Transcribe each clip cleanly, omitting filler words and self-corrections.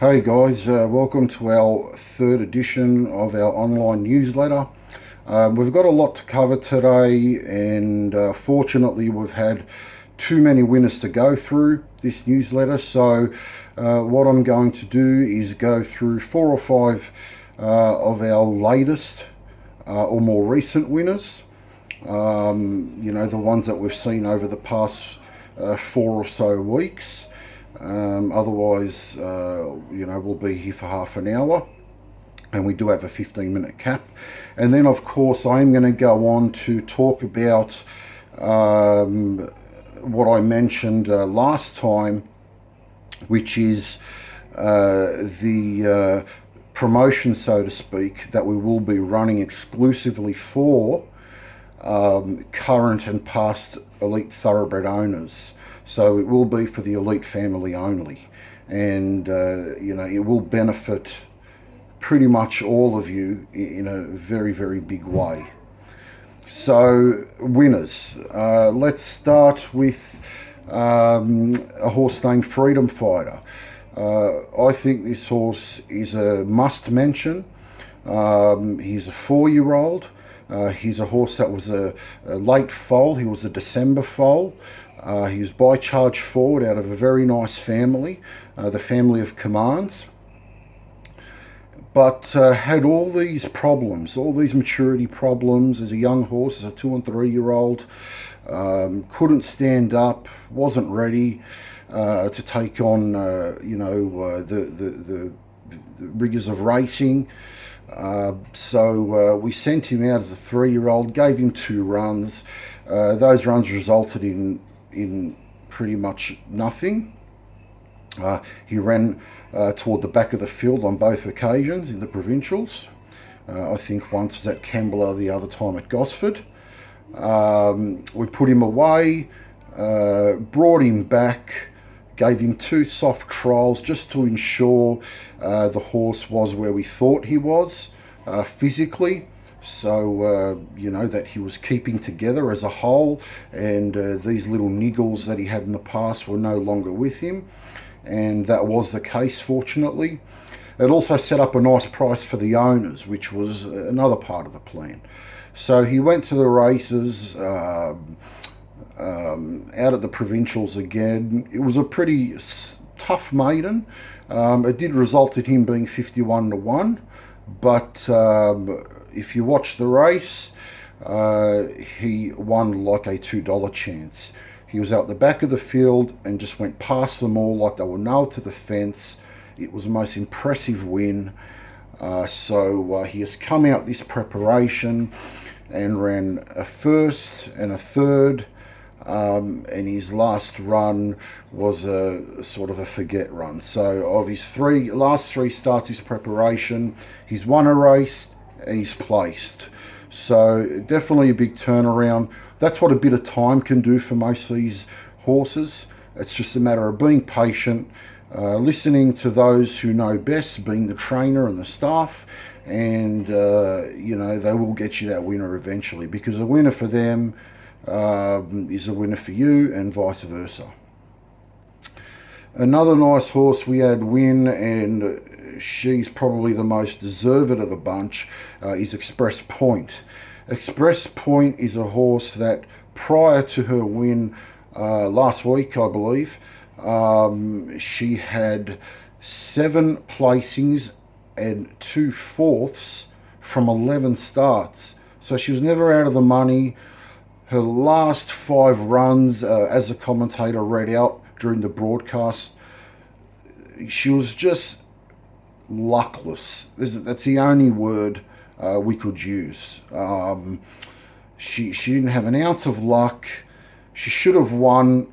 Hey guys, welcome to our third edition of our online newsletter. We've got a lot to cover today, and fortunately we've had too many winners to go through this newsletter. So what I'm going to do is go through 4 or 5 of our latest or more recent winners. The ones that we've seen over the past 4 or so weeks. Otherwise, we'll be here for half an hour, and we do have a 15-minute cap. And then, of course, I'm going to go on to talk about what I mentioned last time, which is the promotion, so to speak, that we will be running exclusively for current and past elite thoroughbred owners. So it will be for the elite family only, and it will benefit pretty much all of you in a very, very big way. So winners, let's start with a horse named Freedom Fighter. I think this horse is a must mention. He's a 4-year-old. He's a horse that was a late foal. He was a December foal. He was by charge forward out of a very nice family, the family of Commands, but had all these problems, all these maturity problems as a young horse, as a 2 and 3-year-old. Couldn't stand up, wasn't ready to take on the rigors of racing. So we sent him out as a 3-year-old, gave him 2 runs. Those runs resulted in pretty much nothing. He ran toward the back of the field on both occasions in the provincials. I think once was at Kembla, the other time at Gosford. We put him away, brought him back, gave him 2 soft trials just to ensure the horse was where we thought he was physically. So, that he was keeping together as a whole, and these little niggles that he had in the past were no longer with him, and that was the case, fortunately. It also set up a nice price for the owners, which was another part of the plan. So he went to the races, out at the provincials again. It was a pretty tough maiden. It did result in him being 51-1, but if you watch the race, he won like a $2 chance. He was out the back of the field and just went past them all like they were nailed to the fence. It was the most impressive win. So he has come out this preparation and ran a first and a third, and his last run was a sort of a forget run. So of his last three starts, his preparation, he's won a race and he's placed. So definitely a big turnaround. That's what a bit of time can do for most of these horses. It's just a matter of being patient, listening to those who know best, being the trainer and the staff, and they will get you that winner eventually, because a winner for them is a winner for you, and vice versa. Another nice horse we had win, and she's probably the most deserved of the bunch, is Express Point. Express Point is a horse that prior to her win last week, I believe, she had 7 placings and 2 fourths from 11 starts. So she was never out of the money. Her last 5 runs, as the commentator read out during the broadcast, she was just luckless. That's the only word we could use. She didn't have an ounce of luck. She should have won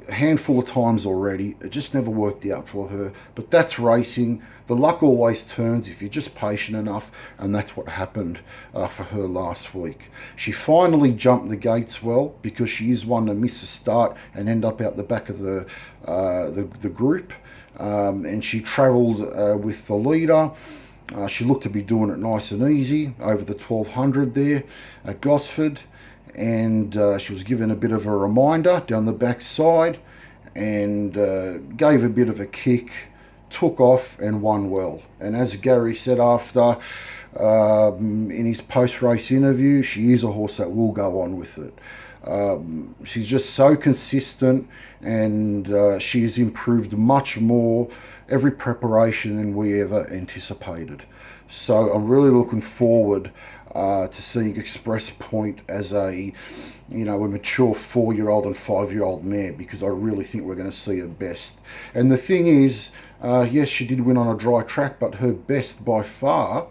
a handful of times already. It just never worked out for her. But that's racing. The luck always turns if you're just patient enough, and that's what happened for her last week. She finally jumped the gates well, because she is one to miss a start and end up out the back of the group. And she travelled with the leader. She looked to be doing it nice and easy over the 1200 there at Gosford, and she was given a bit of a reminder down the back side, and gave a bit of a kick took off and won well. And as Gary said after, in his post-race interview, she is a horse that will go on with it. She's just so consistent, and she has improved much more every preparation than we ever anticipated. So I'm really looking forward to seeing Express Point as a mature 4-year-old and 5-year-old mare, because I really think we're going to see her best. And the thing is, yes, she did win on a dry track, but her best by far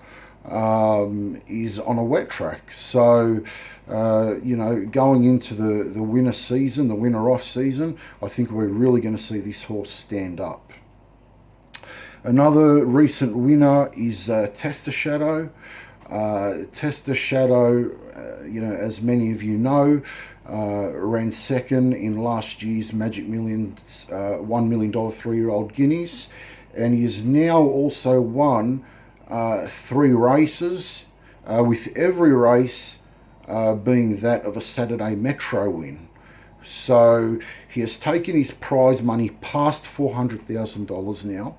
is on a wet track. So, going into the winter season, the winter off season, I think we're really going to see this horse stand up. Another recent winner is Tester Shadow. Tester Shadow, as many of you know, ran second in last year's Magic Millions $1 million 3-year-old guineas, and he has now also won 3 races, with every race being that of a Saturday Metro win. So he has taken his prize money past $400,000 now.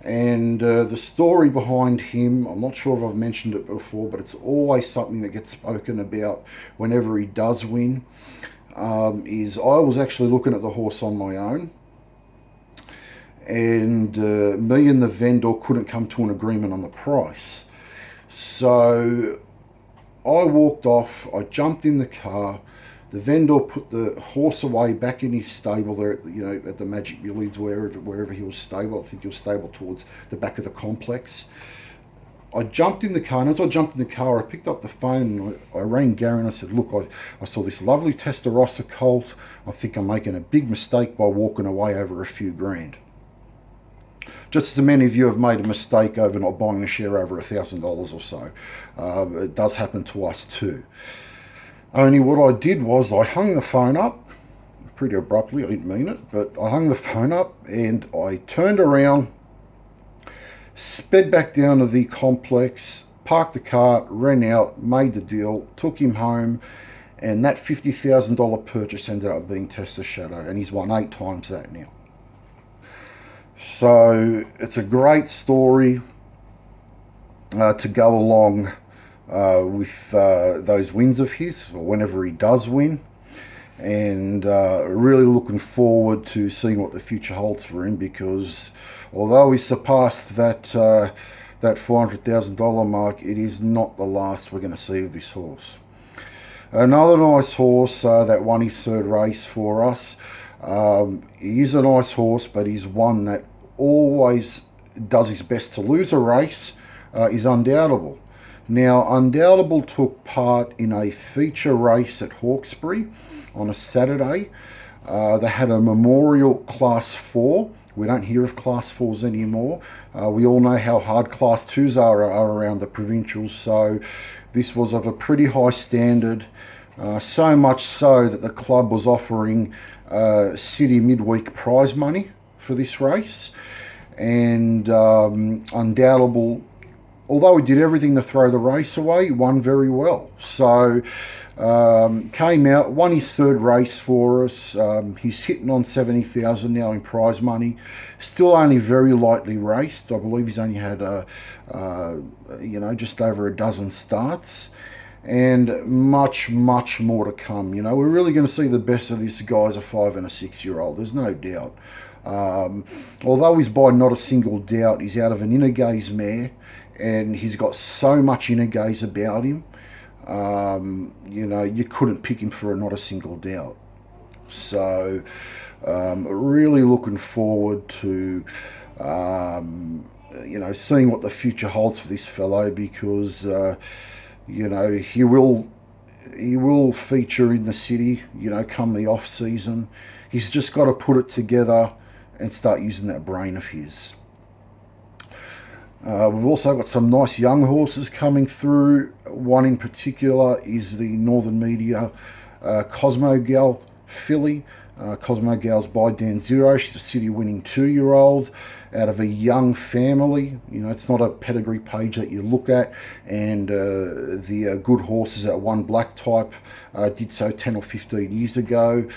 And the story behind him, I'm not sure if I've mentioned it before, but it's always something that gets spoken about whenever he does win, is I was actually looking at the horse on my own, and me and the vendor couldn't come to an agreement on the price. So I walked off, I jumped in the car. The vendor put the horse away back in his stable there, at the Magic Millions, wherever he was stable. I think he was stable towards the back of the complex. I jumped in the car, and as I jumped in the car, I picked up the phone and I rang Gary and I said, look, I saw this lovely Testarossa colt. I think I'm making a big mistake by walking away over a few grand. Just as many of you have made a mistake over not buying a share over $1,000 or so. It does happen to us too. Only what I did was I hung the phone up pretty abruptly. I didn't mean it, but I hung the phone up and I turned around, sped back down to the complex, parked the car, ran out, made the deal, took him home, and that $50,000 purchase ended up being Tester Shadow, and he's won 8 times that now. So it's a great story to go along with those wins of his, or whenever he does win, and really looking forward to seeing what the future holds for him, because although he surpassed that $400,000 mark, it is not the last we're going to see of this horse. Another nice horse that won his 3rd race for us. He is a nice horse, but he's one that always does his best to lose a race, is Undoubtable. Now, Undoubtable took part in a feature race at Hawkesbury on a Saturday. They had a memorial Class 4. We don't hear of Class 4s anymore. We all know how hard Class 2s are around the provincials, so this was of a pretty high standard, so much so that the club was offering city midweek prize money for this race. And Undoubtable, although he did everything to throw the race away, he won very well. So came out, won his 3rd race for us. He's hitting on 70,000 now in prize money. Still only very lightly raced. I believe he's only had just over a dozen starts, and much more to come. We're really going to see the best of this guy as a 5 and a 6-year-old. There's no doubt. Although he's by not a single doubt, he's out of an inner gaze mare, and he's got so much inner gaze about him. You couldn't pick him for not a single doubt. So really looking forward to seeing what the future holds for this fellow, because he will feature in the city, come the off season. He's just got to put it together and start using that brain of his. We've also got some nice young horses coming through. One in particular is the Northern Media Cosmo Gal filly. Cosmo Gals by Dan Zero. She's a city winning 2-year-old out of a young family. You know, it's not a pedigree page that you look at, and the good horses at one black type did so 10 or 15 years ago.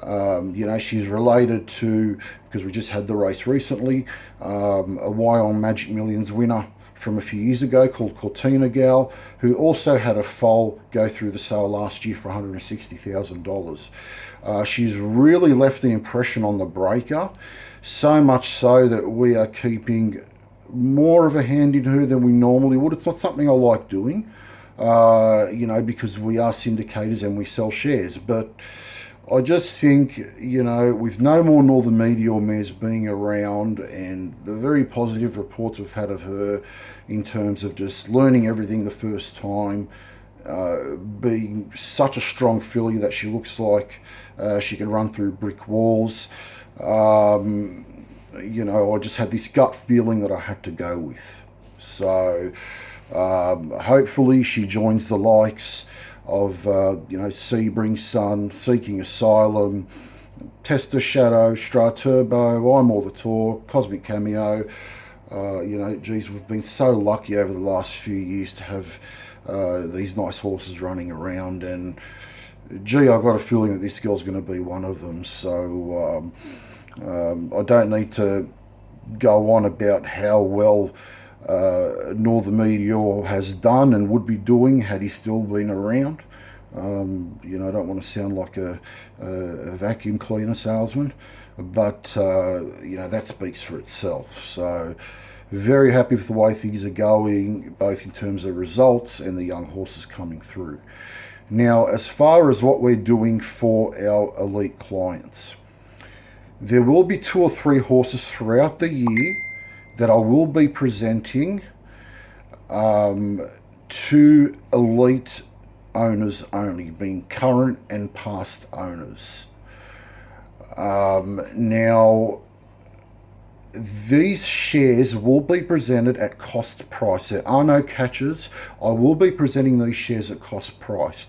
You know, she's related to, because we just had the race recently, a Wyong Magic Millions winner from a few years ago called Cortina Gal, who also had a foal go through the sale last year for $160,000. She's really left an impression on the breaker, so much so that we are keeping more of a hand in her than we normally would. It's not something I like doing, you know, because we are syndicators and we sell shares, but I just think, you know, with no more Northern Meteor mares being around and the very positive reports we've had of her in terms of just learning everything the first time, being such a strong filly that she looks like she can run through brick walls, you know, I just had this gut feeling that I had to go with. So hopefully she joins the likes of, you know, Sebring Sun, Seeking Asylum, Tester Shadow, Stra Turbo, I'm All the Talk, Cosmic Cameo. You know, geez, we've been so lucky over the last few years to have these nice horses running around, and gee, I've got a feeling that this girl's going to be one of them. So I don't need to go on about how well Northern Meteor has done and would be doing had he still been around. You know, I don't want to sound like a vacuum cleaner salesman, but you know, that speaks for itself. So very happy with the way things are going, both in terms of results and the young horses coming through. Now, as far as what we're doing for our elite clients, there will be 2 or 3 horses throughout the year that I will be presenting to elite owners only, being current and past owners. Now, these shares will be presented at cost price. There are no catches. I will be presenting these shares at cost price.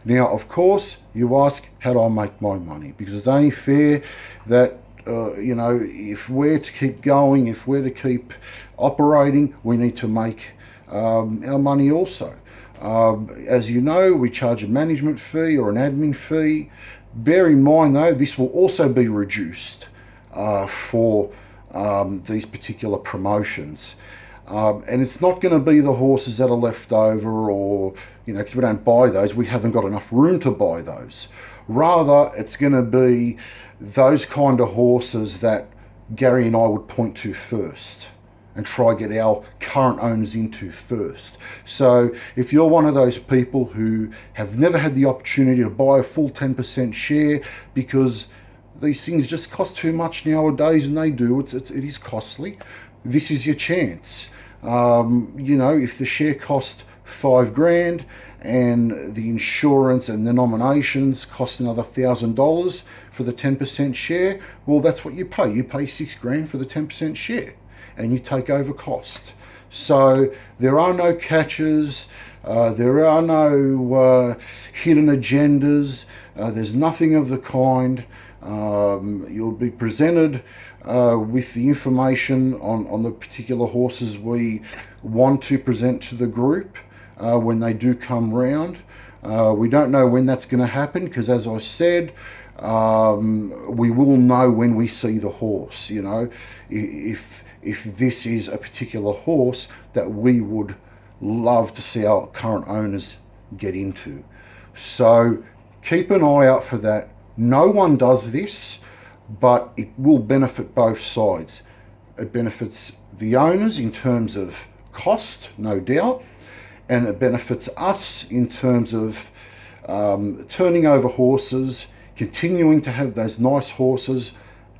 Now, of course, you ask, how do I make my money? Because it's only fair that you know, if we're to keep going, if we're to keep operating, we need to make our money also. As you know, we charge a management fee or an admin fee. Bear in mind, though, this will also be reduced for these particular promotions. And it's not going to be the horses that are left over, or, you know, because we don't buy those, we haven't got enough room to buy those. Rather, it's going to be those kind of horses that Gary and I would point to first and try get our current owners into first. So if you're one of those people who have never had the opportunity to buy a full 10% share because these things just cost too much nowadays, and they do, it is costly, this is your chance. You know, if the share cost $5,000 and the insurance and the nominations cost another $1,000 for the 10% share, well, that's what you pay. You pay $6,000 for the 10% share, and you take over cost. So there are no catches, there are no hidden agendas, there's nothing of the kind. You'll be presented with the information on the particular horses we want to present to the group when they do come round. We don't know when that's going to happen, because as I said, we will know when we see the horse. You know, if this is a particular horse that we would love to see our current owners get into. So keep an eye out for that. No one does this, but it will benefit both sides. It benefits the owners in terms of cost, no doubt, and it benefits us in terms of turning over horses, continuing to have those nice horses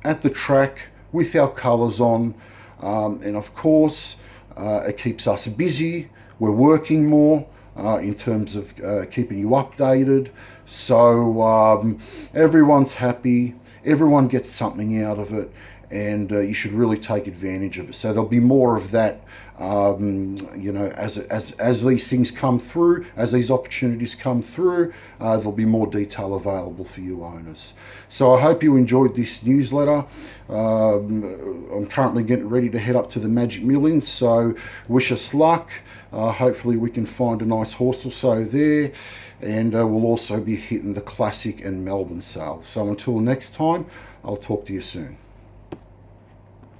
at the track with our colours on, and of course it keeps us busy. We're working more in terms of keeping you updated, so everyone's happy, everyone gets something out of it, and you should really take advantage of it. So there'll be more of that, you know, as these things come through, as these opportunities come through, there'll be more detail available for you owners. So I hope you enjoyed this newsletter. I'm currently getting ready to head up to the Magic Millions, so wish us luck. Hopefully we can find a nice horse or so there, and we'll also be hitting the Classic and Melbourne sale. So until next time, I'll talk to you soon.